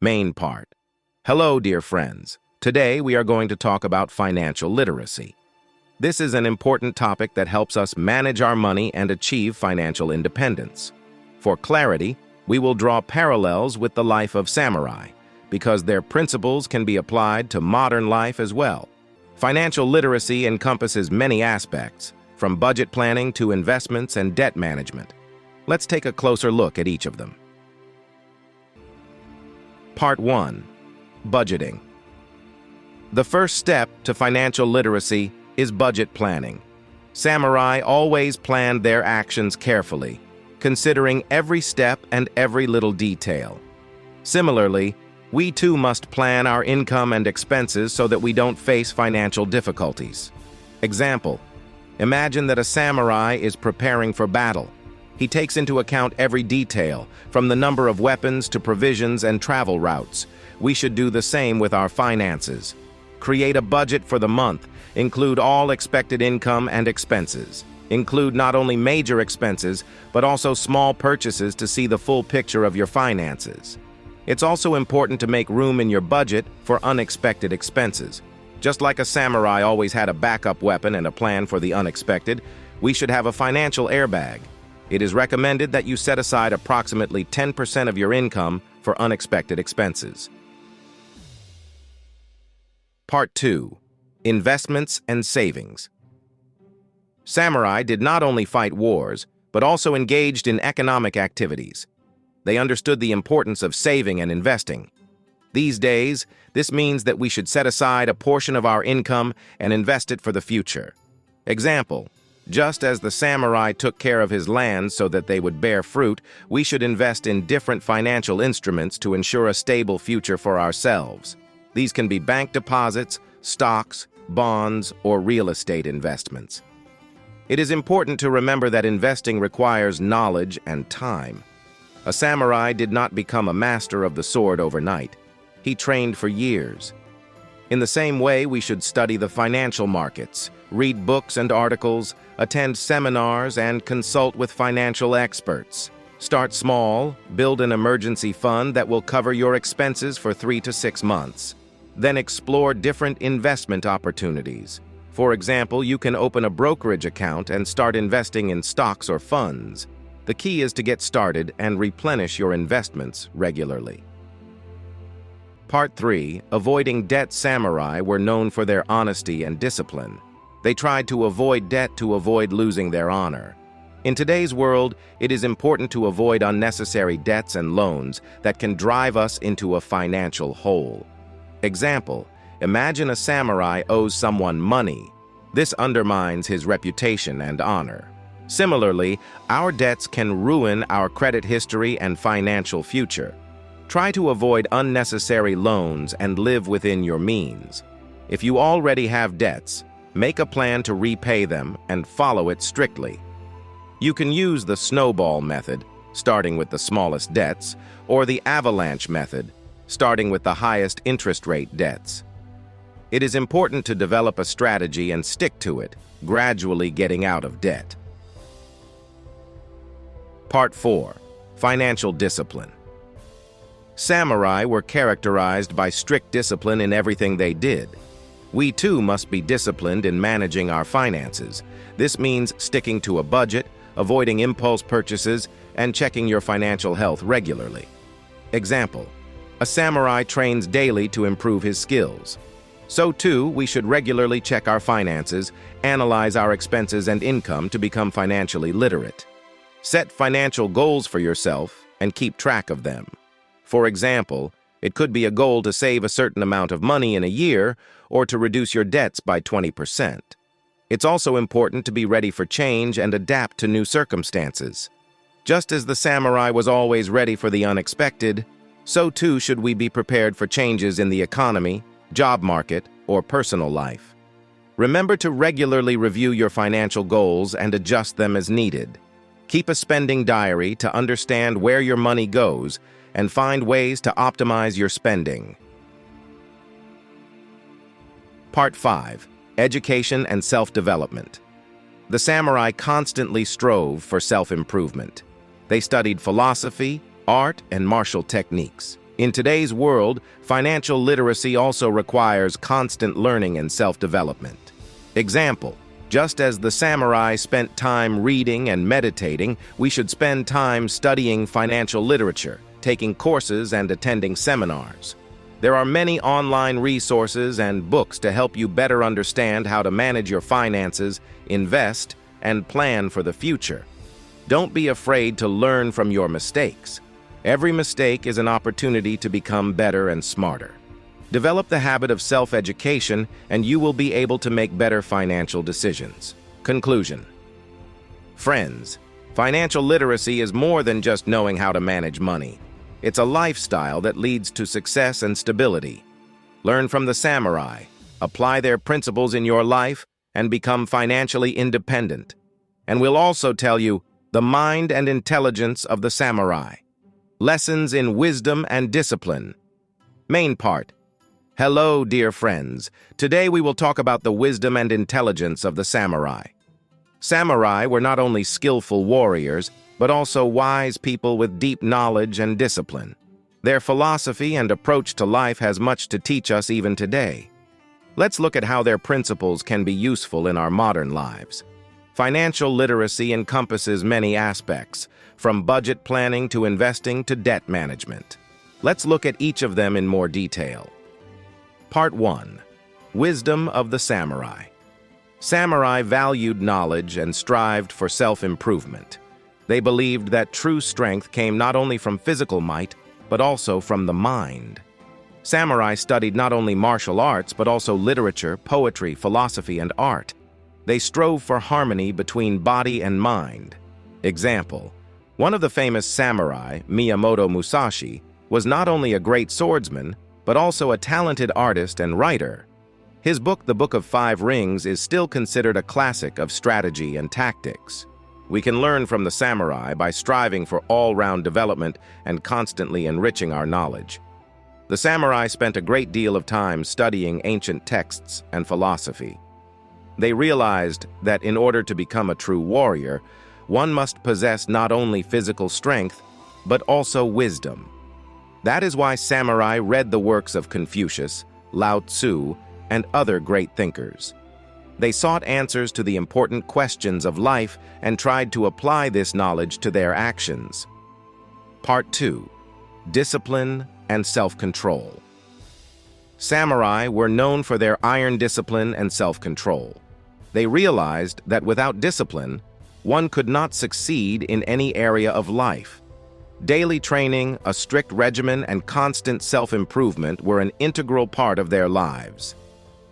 Main part. Hello, dear friends. Today we are going to talk about financial literacy. This is an important topic that helps us manage our money and achieve financial independence. For clarity, we will draw parallels with the life of samurai, because their principles can be applied to modern life as well. Financial literacy encompasses many aspects, from budget planning to investments and debt management. Let's take a closer look at each of them. Part 1. Budgeting. The first step to financial literacy is budget planning. Samurai always planned their actions carefully, considering every step and every little detail. Similarly, we too must plan our income and expenses so that we don't face financial difficulties. Example: imagine that a samurai is preparing for battle. He takes into account every detail, from the number of weapons to provisions and travel routes. We should do the same with our finances. Create a budget for the month. Include all expected income and expenses. Include not only major expenses, but also small purchases to see the full picture of your finances. It's also important to make room in your budget for unexpected expenses. Just like a samurai always had a backup weapon and a plan for the unexpected, we should have a financial airbag. It is recommended that you set aside approximately 10% of your income for unexpected expenses. Part 2. Investments and savings. Samurai did not only fight wars, but also engaged in economic activities. They understood the importance of saving and investing. These days, this means that we should set aside a portion of our income and invest it for the future. Example: just as the samurai took care of his lands so that they would bear fruit, we should invest in different financial instruments to ensure a stable future for ourselves. These can be bank deposits, stocks, bonds, or real estate investments. It is important to remember that investing requires knowledge and time. A samurai did not become a master of the sword overnight. He trained for years. In the same way, we should study the financial markets, read books and articles, attend seminars, and consult with financial experts. Start small, build an emergency fund that will cover your expenses for 3 to 6 months. Then explore different investment opportunities. For example, you can open a brokerage account and start investing in stocks or funds. The key is to get started and replenish your investments regularly. Part 3. Avoiding debt. Samurai were known for their honesty and discipline. They tried to avoid debt to avoid losing their honor. In today's world, it is important to avoid unnecessary debts and loans that can drive us into a financial hole. Example: imagine a samurai owes someone money. This undermines his reputation and honor. Similarly, our debts can ruin our credit history and financial future. Try to avoid unnecessary loans and live within your means. If you already have debts, make a plan to repay them and follow it strictly. You can use the snowball method, starting with the smallest debts, or the avalanche method, starting with the highest interest rate debts. It is important to develop a strategy and stick to it, gradually getting out of debt. Part 4. Financial discipline. Samurai were characterized by strict discipline in everything they did. We too must be disciplined in managing our finances. This means sticking to a budget, avoiding impulse purchases, and checking your financial health regularly. Example: a samurai trains daily to improve his skills. So too, we should regularly check our finances, analyze our expenses and income to become financially literate. Set financial goals for yourself and keep track of them. For example, it could be a goal to save a certain amount of money in a year or to reduce your debts by 20%. It's also important to be ready for change and adapt to new circumstances. Just as the samurai was always ready for the unexpected, so too should we be prepared for changes in the economy, job market, or personal life. Remember to regularly review your financial goals and adjust them as needed. Keep a spending diary to understand where your money goes and find ways to optimize your spending. Part 5. Education and self-development. The samurai constantly strove for self-improvement. They studied philosophy, art, and martial techniques. In today's world, financial literacy also requires constant learning and self-development. Example, just as the samurai spent time reading and meditating, we should spend time studying financial literature, taking courses and attending seminars. There are many online resources and books to help you better understand how to manage your finances, invest, and plan for the future. Don't be afraid to learn from your mistakes. Every mistake is an opportunity to become better and smarter. Develop the habit of self-education, and you will be able to make better financial decisions. Conclusion. Friends, financial literacy is more than just knowing how to manage money. It's a lifestyle that leads to success and stability. Learn from the samurai, apply their principles in your life, and become financially independent. And we'll also tell you the mind and intelligence of the samurai. Lessons in wisdom and discipline. Main part. Hello, dear friends. Today we will talk about the wisdom and intelligence of the samurai. Samurai were not only skillful warriors, but also wise people with deep knowledge and discipline. Their philosophy and approach to life has much to teach us even today. Let's look at how their principles can be useful in our modern lives. Financial literacy encompasses many aspects, from budget planning to investing to debt management. Let's look at each of them in more detail. Part 1. Wisdom of the Samurai. Samurai valued knowledge and strived for self-improvement. They believed that true strength came not only from physical might, but also from the mind. Samurai studied not only martial arts, but also literature, poetry, philosophy, and art. They strove for harmony between body and mind. Example, one of the famous samurai, Miyamoto Musashi, was not only a great swordsman, but also a talented artist and writer. His book, The Book of Five Rings, is still considered a classic of strategy and tactics. We can learn from the samurai by striving for all-round development and constantly enriching our knowledge. The samurai spent a great deal of time studying ancient texts and philosophy. They realized that in order to become a true warrior, one must possess not only physical strength, but also wisdom. That is why samurai read the works of Confucius, Lao Tzu, and other great thinkers. They sought answers to the important questions of life and tried to apply this knowledge to their actions. Part 2. Discipline and self-control. Samurai were known for their iron discipline and self-control. They realized that without discipline, one could not succeed in any area of life. Daily training, a strict regimen, and constant self-improvement were an integral part of their lives.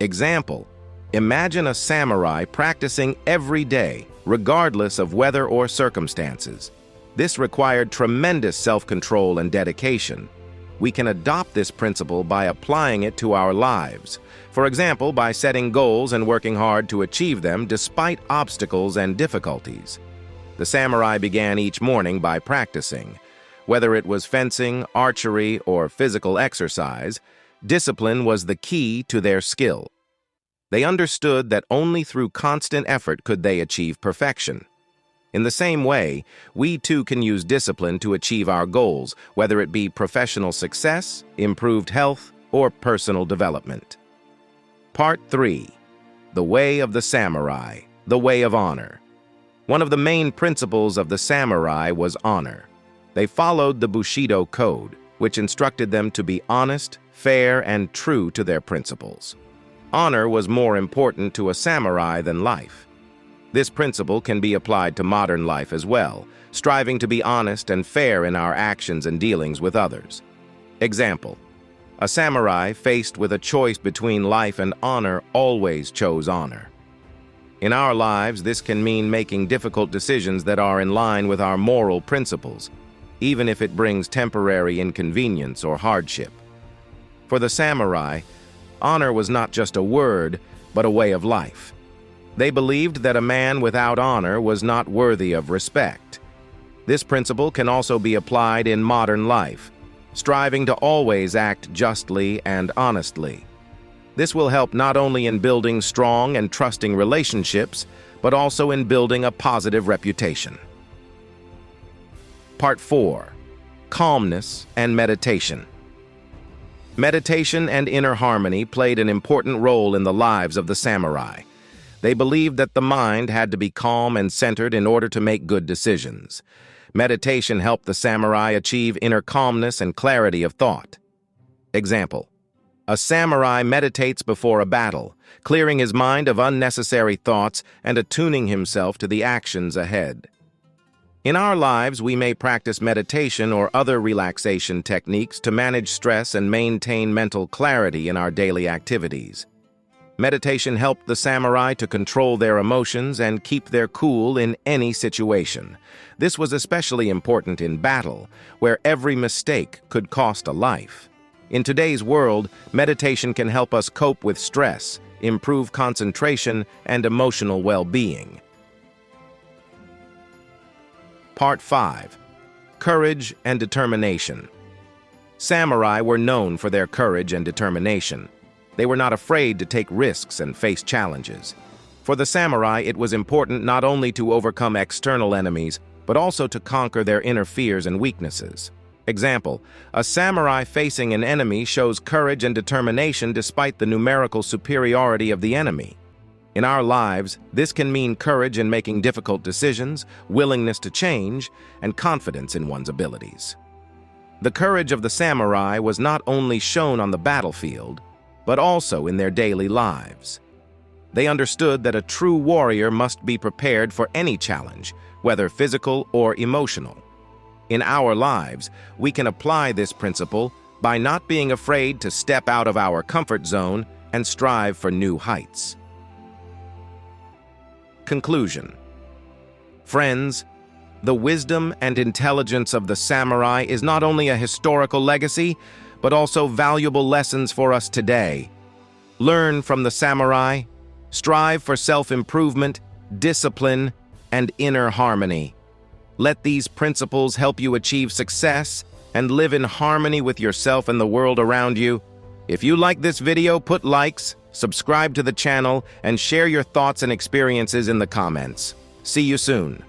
Example, imagine a samurai practicing every day, regardless of weather or circumstances. This required tremendous self-control and dedication. We can adopt this principle by applying it to our lives. For example, by setting goals and working hard to achieve them despite obstacles and difficulties. The samurai began each morning by practicing. Whether it was fencing, archery, or physical exercise, discipline was the key to their skill. They understood that only through constant effort could they achieve perfection. In the same way, we too can use discipline to achieve our goals, whether it be professional success, improved health, or personal development. Part 3. The Way of the Samurai, the Way of Honor. One of the main principles of the samurai was honor. They followed the Bushido Code, which instructed them to be honest, fair, and true to their principles. Honor was more important to a samurai than life. This principle can be applied to modern life as well, striving to be honest and fair in our actions and dealings with others. Example, a samurai faced with a choice between life and honor always chose honor. In our lives, this can mean making difficult decisions that are in line with our moral principles, even if it brings temporary inconvenience or hardship. For the samurai, honor was not just a word, but a way of life. They believed that a man without honor was not worthy of respect. This principle can also be applied in modern life, striving to always act justly and honestly. This will help not only in building strong and trusting relationships, but also in building a positive reputation. Part 4. Calmness and meditation. Meditation and inner harmony played an important role in the lives of the samurai. They believed that the mind had to be calm and centered in order to make good decisions. Meditation helped the samurai achieve inner calmness and clarity of thought. Example: a samurai meditates before a battle, clearing his mind of unnecessary thoughts and attuning himself to the actions ahead. In our lives, we may practice meditation or other relaxation techniques to manage stress and maintain mental clarity in our daily activities. Meditation helped the samurai to control their emotions and keep their cool in any situation. This was especially important in battle, where every mistake could cost a life. In today's world, meditation can help us cope with stress, improve concentration, and emotional well-being. Part 5. Courage and Determination. Samurai were known for their courage and determination. They were not afraid to take risks and face challenges. For the samurai, it was important not only to overcome external enemies, but also to conquer their inner fears and weaknesses. Example: a samurai facing an enemy shows courage and determination despite the numerical superiority of the enemy. In our lives, this can mean courage in making difficult decisions, willingness to change, and confidence in one's abilities. The courage of the samurai was not only shown on the battlefield, but also in their daily lives. They understood that a true warrior must be prepared for any challenge, whether physical or emotional. In our lives, we can apply this principle by not being afraid to step out of our comfort zone and strive for new heights. Conclusion. Friends, the wisdom and intelligence of the samurai is not only a historical legacy, but also valuable lessons for us today. Learn from the samurai, strive for self-improvement, discipline, and inner harmony. Let these principles help you achieve success and live in harmony with yourself and the world around you. If you like this video, put likes, subscribe to the channel, and share your thoughts and experiences in the comments. See you soon.